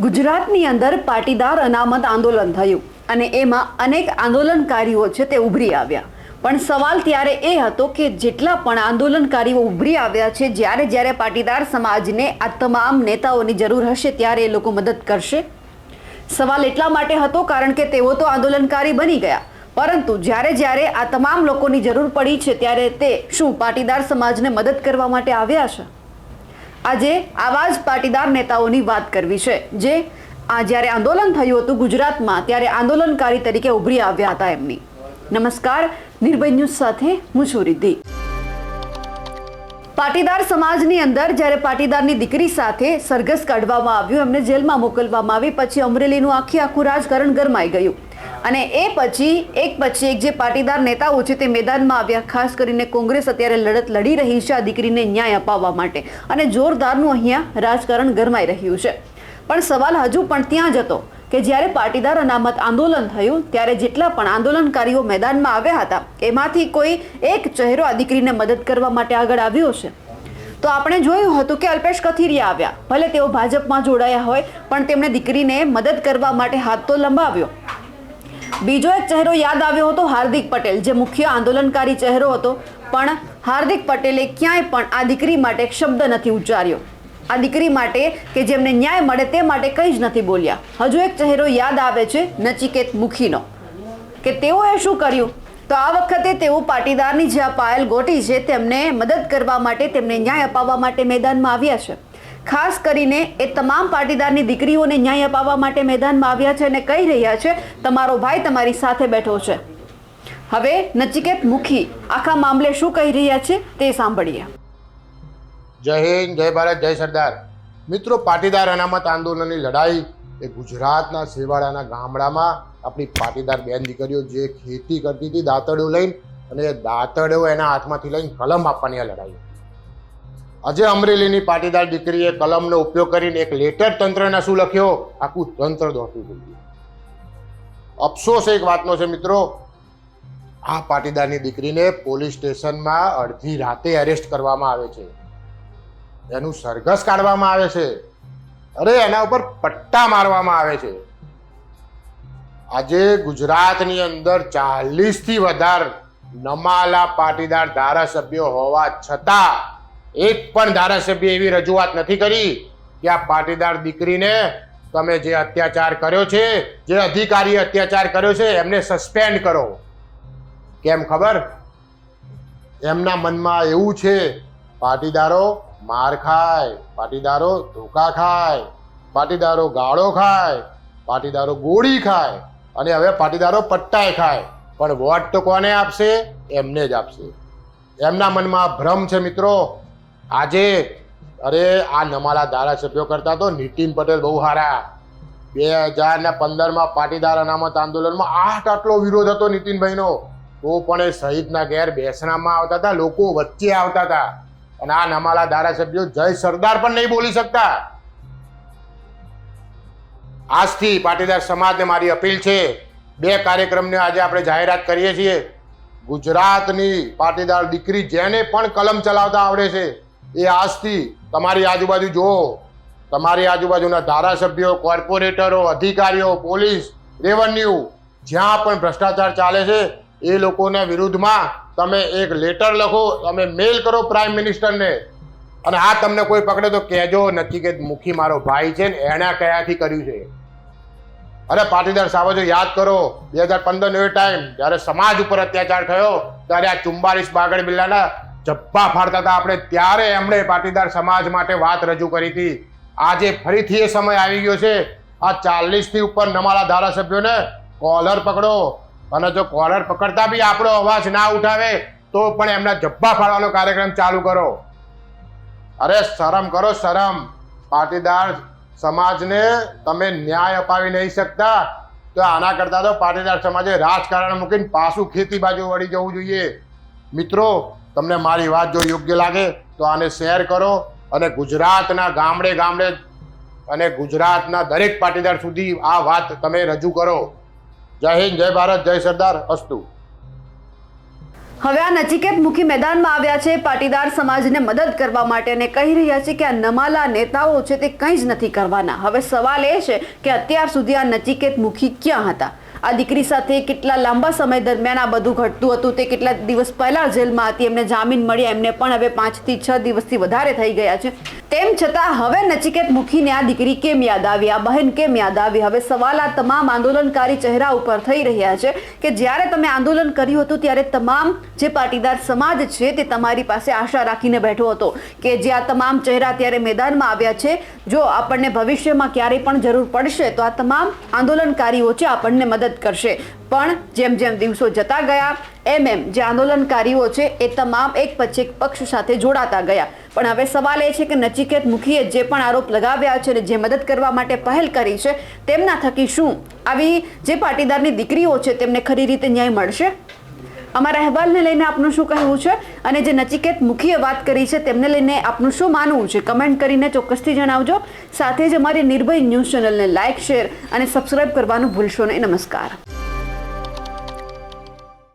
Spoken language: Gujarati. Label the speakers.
Speaker 1: ગુજરાતની અંદર પાટીદાર અનામત આંદોલન થયું અને એમાં અનેક આંદોલનકારીઓ છે તે ઉભરી આવ્યા. પણ સવાલ ત્યારે એ હતો કે જેટલા પણ આંદોલનકારીઓ ઉભરી આવ્યા છે, જ્યારે પાટીદાર સમાજને આ તમામ નેતાઓની જરૂર હશે ત્યારે એ લોકો મદદ કરશે. સવાલ એટલા માટે હતો કારણ કે તેઓ તો આંદોલનકારી બની ગયા, પરંતુ જ્યારે આ તમામ લોકોની જરૂર પડી છે ત્યારે તે શું પાટીદાર સમાજને મદદ કરવા માટે આવ્યા છે? આજે આવા જ પાટીદાર નેતાઓની વાત કરવી છે જે જ્યારે આંદોલન થયું હતું ગુજરાતમાં ત્યારે આંદોલનકારી તરીકે ઉભરી આવ્યા હતા એમની. નમસ્કાર, નિર્ભય ન્યૂઝ સાથે હું છું રિદ્ધિ. પાટીદાર સમાજની અંદર જ્યારે પાટીદારની દીકરી સાથે સરઘસ કાઢવામાં આવ્યું, એમને જેલમાં મોકલવામાં આવી, પછી અમરેલીનું આખું રાજકારણ ગરમાઈ ગયું અને એ પછી એક જે પાટીદાર નેતાઓ છે તે મેદાનમાં આવ્યા. ખાસ કરીને કોંગ્રેસ અત્યારે લડત લડી રહી છે આ દીકરીને ન્યાય અપાવવા માટે અને જોરદારનું અહીંયા રાજકારણ ગરમાઈ રહ્યું છે. પણ સવાલ હજુ પણ ત્યાં જ હતો કે જ્યારે પાટીદાર અનામત આંદોલન થયું ત્યારે જેટલા પણ આંદોલનકારીઓ મેદાનમાં આવ્યા હતા એમાંથી કોઈ એક ચહેરો આ દીકરીને મદદ કરવા માટે આગળ આવ્યો છે. તો આપણે જોયું હતું કે અલ્પેશ કથિરિયા આવ્યા, ભલે તેઓ ભાજપમાં જોડાયા હોય પણ તેમણે દીકરીને મદદ કરવા માટે હાથ તો લંબાવ્યો. બીજો એક ચહેરો યાદ આવ્યો હતો, હાર્દિક પટેલ, જે મુખ્ય આંદોલનકારી ચહેરો હતો, પણ હાર્દિક પટેલે ક્યાંય પણ આ દીકરી માટે એક શબ્દ નથી ઉચ્ચાર્યો. આ દીકરી માટે કે જેમને ન્યાય મળે તે માટે કંઈ જ નથી બોલ્યા. હજુ એક ચહેરો યાદ આવે છે, નચિકેત મુખીનો, કે તેઓએ શું કર્યું? તો આ વખતે તેઓ પાટીદારની જે આ પાયલ ગોટી છે તેમને મદદ કરવા માટે, તેમને ન્યાય અપાવવા માટે મેદાનમાં આવ્યા છે. ખાસ કરીને એ તમામ પાટીદારની દીકરીઓને ન્યાય અપાવવા માટે મેદાનમાં આવ્યા છે અને કહી રહ્યા છે તમારો ભાઈ તમારી સાથે બેઠો છે. હવે નચિકેત મુખી આખા મામલે શું કહી રહ્યા છે તે સાંભળીએ.
Speaker 2: જય હિન્દ, જય ભારત, જય સરદાર. મિત્રો, પાટીદાર અનામત આંદોલનની લડાઈ એ ગુજરાતના છેવાડાના ગામડામાં આપણી પાટીદાર બેન દીકરીઓ જે ખેતી કરતી હતી દાંતરડું લઈને, અને એ દાંતરડું એના હાથમાંથી લઈને કલમ આપવાની આ લડાઈ. આજે અમરેલીની પાટીદાર દીકરીએ કલમનો ઉપયોગ કરીને એક લેટર તંત્રને શું લખ્યો, આખું તંત્ર દોડતું થઈ ગયું. અફસોસ એક વાતનો છે મિત્રો, આ પાટીદારની દીકરીને પોલીસ સ્ટેશનમાં અડધી રાતે એરેસ્ટ કરવામાં આવે છે, એનું સરઘસ કાઢવામાં આવે છે, અરે એના ઉપર પટ્ટા મારવામાં આવે છે. આજે ગુજરાતની અંદર 40થી વધારે નમાલા પાટીદાર ધારાસભ્યો હોવા છતાં એક પણ ધારાસભ્ય એવી રજૂઆત નથી કરી કે આ પાટીદાર દીકરીને તમે જે અત્યાચાર કર્યો છે, જે અધિકારીએ અત્યાચાર કર્યો છે એમને સસ્પેન્ડ કરો. કેમ ખબર? એમના મનમાં એવું છે પાટીદારો માર ખાય, પાટીદારો ધોકા ખાય, પાટીદારો ગાળો ખાય, પાટીદારો ગોળી ખાય અને હવે પાટીદારો પટ્ટાય ખાય, પણ વોટ તો કોને આપશે? એમને જ આપશે. એમના મનમાં ભ્રમ છે મિત્રો. આજે અરે આ નમાલા ધારાસભ્યો કરતા તો નીતિન પટેલ બહુ સારા. 2015માં પાટીદાર અનામત આંદોલનમાં આટલો વિરોધ હતો નીતિનભાઈનો, તો પણ એ શહીદના ઘેર બેસણામાં આવતા હતા, લોકો વચ્ચે આવતા હતા. અને આ નમાલા ધારાસભ્યો જય સરદાર પણ નહીં બોલી શકતા. આજથી પાટીદાર સમાજને મારી અપીલ છે, 2 કાર્યક્રમને આજે આપણે જાહેરાત કરીએ છીએ. ગુજરાતની પાટીદાર દીકરી જેને પણ કલમ ચલાવતા આવડે છે એ આજથી તમારી આજુબાજુ જુઓ. તમારી આજુબાજુના ધારાસભ્યો, કોર્પોરેટરો, અધિકારીઓ, પોલીસ, રેવન્યુ, જ્યાં પણ ભ્રષ્ટાચાર ચાલે છે એ લોકોના વિરુદ્ધમાં તમે એક લેટર લખો, તમે મેલ કરો પ્રાઇમ મિનિસ્ટરને. અને આ તમને કોઈ પકડે તો કહેજો નચિકેત મુખી મારો ભાઈ છે ને એના કયાથી કર્યું છે. અરે પાટીદાર સાવજો, યાદ કરો 2015નો એ ટાઈમ જ્યારે સમાજ ઉપર અત્યાચાર થયો ત્યારે આ 44 બાગડ બિલ્લાના જબ્બા ફાડતા હતા આપણે, ત્યારે એમણે પાટીદાર સમાજ માટે વાત રજૂ કરી હતી. આજે ફરીથી એ સમય આવી ગયો છે. આ 40થી ઉપર નમાલા ધારાસભ્યોને કોલર પકડો, અને જો કોલર પકડતા બી આપણો અવાજ ના ઉઠાવે તો પણ એમના જબ્બા ફાડવાનો કાર્યક્રમ ચાલુ કરો. અરે શરમ કરો, શરમ. પાટીદાર સમાજને તમે ન્યાય અપાવી નહીં શકતા તો આના કરતાં તો પાટીદાર સમાજે રાજકારણ મૂકીને પાછું ખેતી બાજુ વળી જવું જોઈએ. મિત્રો, તમને મારી વાત જો યોગ્ય લાગે તો આને શેર કરો અને ગુજરાતના ગામડે ગામડે અને ગુજરાતના દરેક પાટીદાર સુધી આ વાત તમે રજૂ કરો. જય હિન્દ, જય ભારત, જય સરદાર. અસ્તુ.
Speaker 1: હવે આ નચિકેત મુખી મેદાનમાં આવ્યા છે પાટીદાર સમાજને મદદ કરવા માટે અને કહી રહ્યા છે કે આ નમાલા નેતાઓ છે તે કંઈ જ નથી કરવાના. હવે સવાલ એ છે કે અત્યાર સુધી આ નચિકેત મુખી ક્યાં હતા? આ દીકરી સાથે કેટલા લાંબા સમય દરમિયાન આ બધું ઘટતું હતું, તે કેટલા દિવસ પહેલા જેલમાં હતી, એમને જામીન મળ્યા, એમને પણ હવે 5 થી 6 દિવસથી વધારે થઈ ગયા છે. તેમ છતાં હવે નચિકેત મુખીને આ દીકરી કેમ યાદ આવી, આ બહેન કેમ યાદ આવી? હવે સવાલ આ તમામ આંદોલનકારી ચહેરા ઉપર થઈ રહ્યા છે કે જ્યારે તમે આંદોલન કર્યું હતું ત્યારે તમામ જે પાટીદાર સમાજ છે તે તમારી પાસે આશા રાખીને બેઠો હતો કે જે આ તમામ ચહેરા ત્યારે મેદાનમાં આવ્યા છે, જો આપણને ભવિષ્યમાં ક્યારેય પણ જરૂર પડશે તો આ તમામ આંદોલનકારીઓ છે આપણને મદદ કરશે. પણ જેમ જેમ દિવસો જતા ગયા એમ જે આંદોલનકારીઓ છે એ તમામ એક પછી એક પક્ષ સાથે જોડાતા ગયા. પણ હવે સવાલ એ છે કે નચિકેત મુખીએ જે પણ આરોપ લગાવ્યા છે અને જે મદદ કરવા માટે પહેલ કરી છે તેમના થકી શું આવી જે પાટીદારની દીકરીઓ છે તેમને ખરી રીતે ન્યાય મળશે? અમારા અહેવાલને લઈને આપનું શું કહેવું છે અને જે નચિકેત મુખીએ વાત કરી છે તેમને લઈને આપનું શું માનવું છે? કમેન્ટ કરીને ચોક્કસથી જણાવજો. સાથે જ અમારી નિર્ભય ન્યૂઝ ચેનલને લાઇક, શેર અને સબસ્ક્રાઇબ કરવાનું ભૂલશો નહીં. નમસ્કાર.